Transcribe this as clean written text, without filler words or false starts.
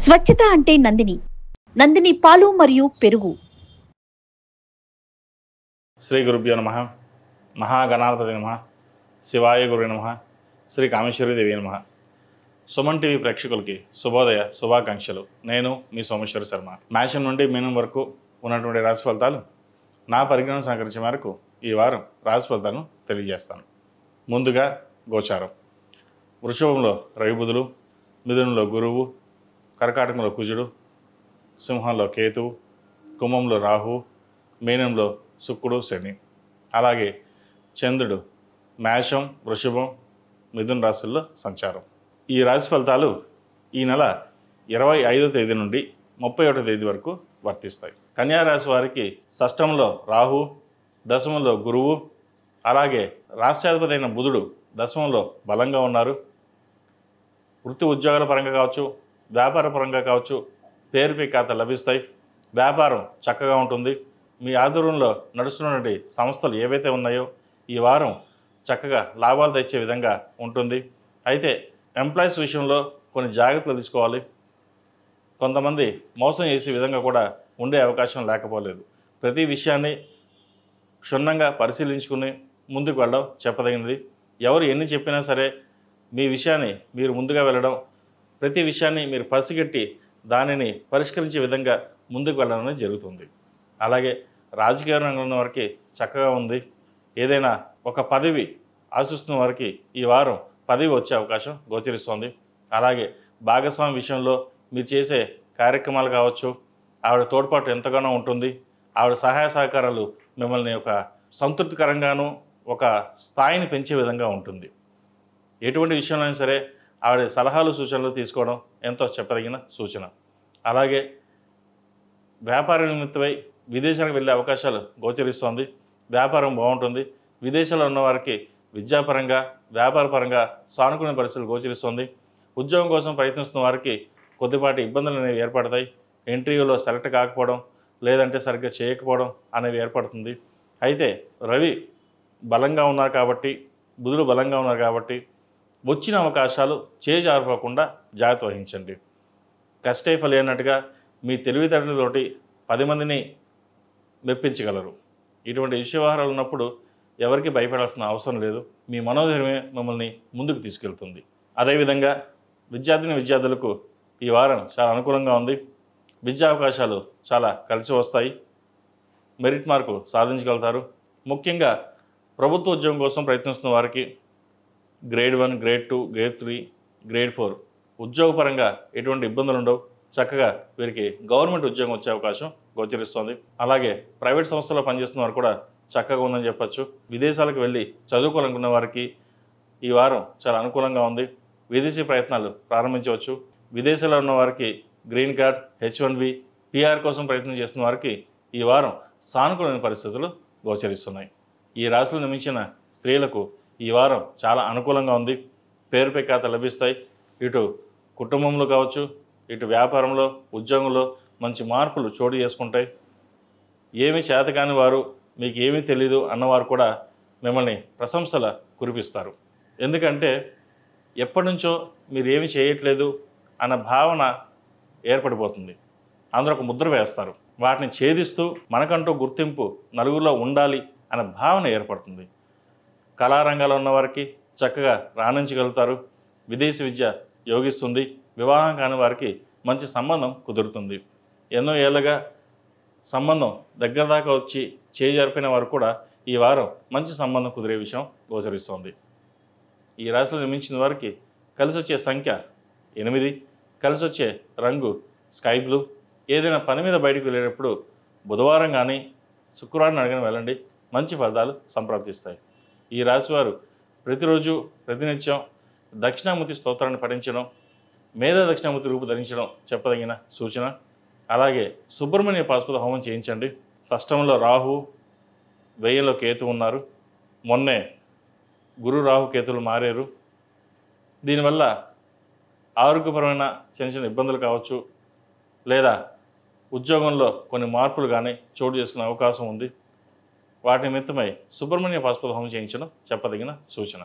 స్వచ్ఛత అంటే నందిని. నందిని పాలు మరియు పెరుగు. శ్రీ గురుభ్యో నమః. మహాగణాధిపతి నమః. శివాయ గురు నమః. శ్రీ కామేశ్వరి దేవి నమః. సుమన్ టీవీ ప్రేక్షకులకి శుభోదయ శుభాకాంక్షలు. నేను మీ సోమేశ్వర శర్మ. మేషం నుండి మీనం వరకు ఉన్నటువంటి రాశి ఫలితాలు నా పరిజ్ఞానం సహకరించే మేరకు ఈ వారం రాశి ఫలితాలను తెలియజేస్తాను. ముందుగా గోచారం. వృషభంలో రవి బుధులు, మిథునంలో గురువు, కర్కాటకంలో కుజుడు, సింహంలో కేతువు, కుంభంలో రాహు, మీనంలో శుక్రుడు శని. అలాగే చంద్రుడు మేషం, వృషభం, మిథున రాశుల్లో సంచారం. ఈ రాశి ఫలితాలు ఈ నెల 25వ తేదీ నుండి 31వ తేదీ వరకు వర్తిస్తాయి. కన్యా రాశి వారికి షష్టంలో రాహు, దశమంలో గురువు, అలాగే రాశ్యాధిపతి అయిన బుధుడు దశమంలో బలంగా ఉన్నారు. వృత్తి ఉద్యోగాల పరంగా కావచ్చు, వ్యాపార పరంగా కావచ్చు, పేరుపై ఖాతా లభిస్తాయి. వ్యాపారం చక్కగా ఉంటుంది. మీ ఆధ్వర్యంలో నడుస్తున్నటువంటి సంస్థలు ఏవైతే ఉన్నాయో ఈ వారం చక్కగా లాభాలు తెచ్చే విధంగా ఉంటుంది. అయితే ఎంప్లాయీస్ విషయంలో కొన్ని జాగ్రత్తలు తీసుకోవాలి. కొంతమంది మోసం చేసే విధంగా కూడా ఉండే అవకాశం లేకపోలేదు. ప్రతి విషయాన్ని క్షుణ్ణంగా పరిశీలించుకుని ముందుకు వెళ్ళడం చెప్పదగినది. ఎవరు ఎన్ని చెప్పినా సరే మీ విషయాన్ని మీరు ముందుగా వెళ్ళడం, ప్రతి విషయాన్ని మీరు పసిగట్టి దానిని పరిష్కరించే విధంగా ముందుకు వెళ్ళడం అనేది జరుగుతుంది. అలాగే రాజకీయ రంగంలో ఉన్న వారికి చక్కగా ఉంది. ఏదైనా ఒక పదవి ఆశిస్తున్న వారికి ఈ వారం పదవి వచ్చే అవకాశం గోచరిస్తోంది. అలాగే భాగస్వామి విషయంలో మీరు చేసే కార్యక్రమాలు కావచ్చు, ఆవిడ తోడ్పాటు ఎంతగానో ఉంటుంది. ఆవిడ సహాయ సహకారాలు మిమ్మల్ని ఒక సంతృప్తికరంగాను ఒక స్థాయిని పెంచే విధంగా ఉంటుంది. ఎటువంటి విషయంలో అయినా సరే ఆవిడ సలహాలు సూచనలు తీసుకోవడం ఎంతో చెప్పదగిన సూచన. అలాగే వ్యాపార నిమిత్తమై విదేశాలకు వెళ్ళే అవకాశాలు గోచరిస్తోంది. వ్యాపారం బాగుంటుంది. విదేశాల్లో ఉన్నవారికి విద్యాపరంగా వ్యాపారపరంగా సానుకూల పరిస్థితులు గోచరిస్తుంది. ఉద్యోగం కోసం ప్రయత్నిస్తున్న వారికి కొద్దిపాటి ఇబ్బందులు అనేవి ఏర్పడతాయి. ఇంటర్వ్యూలో సెలెక్ట్ కాకపోవడం, లేదంటే సరిగ్గా చేయకపోవడం అనేవి ఏర్పడుతుంది. అయితే రవి బలంగా ఉన్నారు కాబట్టి, బుధుడు బలంగా ఉన్నారు కాబట్టి వచ్చిన అవకాశాలు చేజారిపోకుండా జాగ్రత్త వహించండి. కష్టే ఫలి అన్నట్టుగా మీ తెలివితేటలతోటి 10 మందిని మెప్పించగలరు. ఇటువంటి వ్యవహారాలు ఉన్నప్పుడు ఎవరికి భయపడాల్సిన అవసరం లేదు. మీ మనోధైర్యమే మిమ్మల్ని ముందుకు తీసుకెళ్తుంది. అదేవిధంగా విద్యార్థులకు ఈ వారం చాలా అనుకూలంగా ఉంది. విద్యా అవకాశాలు చాలా కలిసి వస్తాయి. మెరిట్ మార్కు సాధించగలుగుతారు. ముఖ్యంగా ప్రభుత్వ ఉద్యోగం కోసం ప్రయత్నిస్తున్న వారికి గ్రేడ్ 1, గ్రేడ్ 2, గ్రేడ్ 3, గ్రేడ్ 4 ఉద్యోగపరంగా ఎటువంటి ఇబ్బందులు ఉండవు. చక్కగా వీరికి గవర్నమెంట్ ఉద్యోగం వచ్చే అవకాశం గోచరిస్తోంది. అలాగే ప్రైవేట్ సంస్థల్లో పనిచేస్తున్న వారు కూడా చక్కగా ఉందని చెప్పచ్చు. విదేశాలకు వెళ్ళి చదువుకోవాలనుకున్న వారికి ఈ వారం చాలా అనుకూలంగా ఉంది. విదేశీ ప్రయత్నాలు ప్రారంభించవచ్చు. విదేశాల్లో ఉన్న వారికి గ్రీన్ కార్డ్, H1B, PR కోసం ప్రయత్నం చేస్తున్న వారికి ఈ వారం సానుకూలమైన పరిస్థితులు గోచరిస్తున్నాయి. ఈ రాశిలో నిర్మించిన స్త్రీలకు ఈ వారం చాలా అనుకూలంగా ఉంది. పేరుపై ఖాతా లభిస్తాయి. ఇటు కుటుంబంలో కావచ్చు, ఇటు వ్యాపారంలో, ఉద్యోగంలో మంచి మార్పులు చోటు చేసుకుంటాయి. ఏమి చేతకాని వారు, మీకు ఏమీ తెలీదు అన్నవారు కూడా మిమ్మల్ని ప్రశంసల కురిపిస్తారు. ఎందుకంటే ఎప్పటి నుంచో మీరు ఏమి చేయట్లేదు అన్న భావన ఏర్పడిపోతుంది. అందరూ ఒక ముద్ర వేస్తారు. వాటిని ఛేదిస్తూ మనకంటూ గుర్తింపు నలుగురిలో ఉండాలి అన్న భావన ఏర్పడుతుంది. కళారంగాల్లో ఉన్నవారికి చక్కగా రాణించగలుగుతారు. విదేశీ విద్య యోగిస్తుంది. వివాహం కాని వారికి మంచి సంబంధం కుదురుతుంది. ఎన్నో ఏళ్ళగా సంబంధం దగ్గర దాకా వచ్చి చేజారిపోయిన వారు కూడా ఈ వారం మంచి సంబంధం కుదిరే విషయం గోచరిస్తోంది. ఈ రాశిలో నిర్మించిన వారికి కలిసి వచ్చే సంఖ్య 8, కలిసి వచ్చే రంగు స్కై బ్లూ. ఏదైనా పని మీద బయటకు వెళ్ళేటప్పుడు బుధవారం కానీ శుక్రవారం అడిగిన వెళ్ళండి. మంచి ఫలితాలు సంప్రాప్తిస్తాయి. ఈ రాశివారు ప్రతిరోజు ప్రతినిత్యం దక్షిణామూర్తి స్తోత్రాన్ని పఠించడం, మేధా దక్షిణామూర్తి రూపు ధరించడం చెప్పదగిన సూచన. అలాగే సుబ్రహ్మణ్య పాశుపత హోమం చేయించండి. షష్టంలో రాహు, వ్యయంలో కేతు ఉన్నారు. మొన్నే గురు రాహు కేతులు మారారు. దీనివల్ల ఆరోగ్యపరమైన చిన్న చిన్న ఇబ్బందులు కావచ్చు, లేదా ఉద్యోగంలో కొన్ని మార్పులు కానీ చోటు చేసుకునే అవకాశం ఉంది. వాటి నిమిత్తమై సుబ్రహ్మణ్య పాశుపత హోమం చేయించడం చెప్పదగిన సూచన.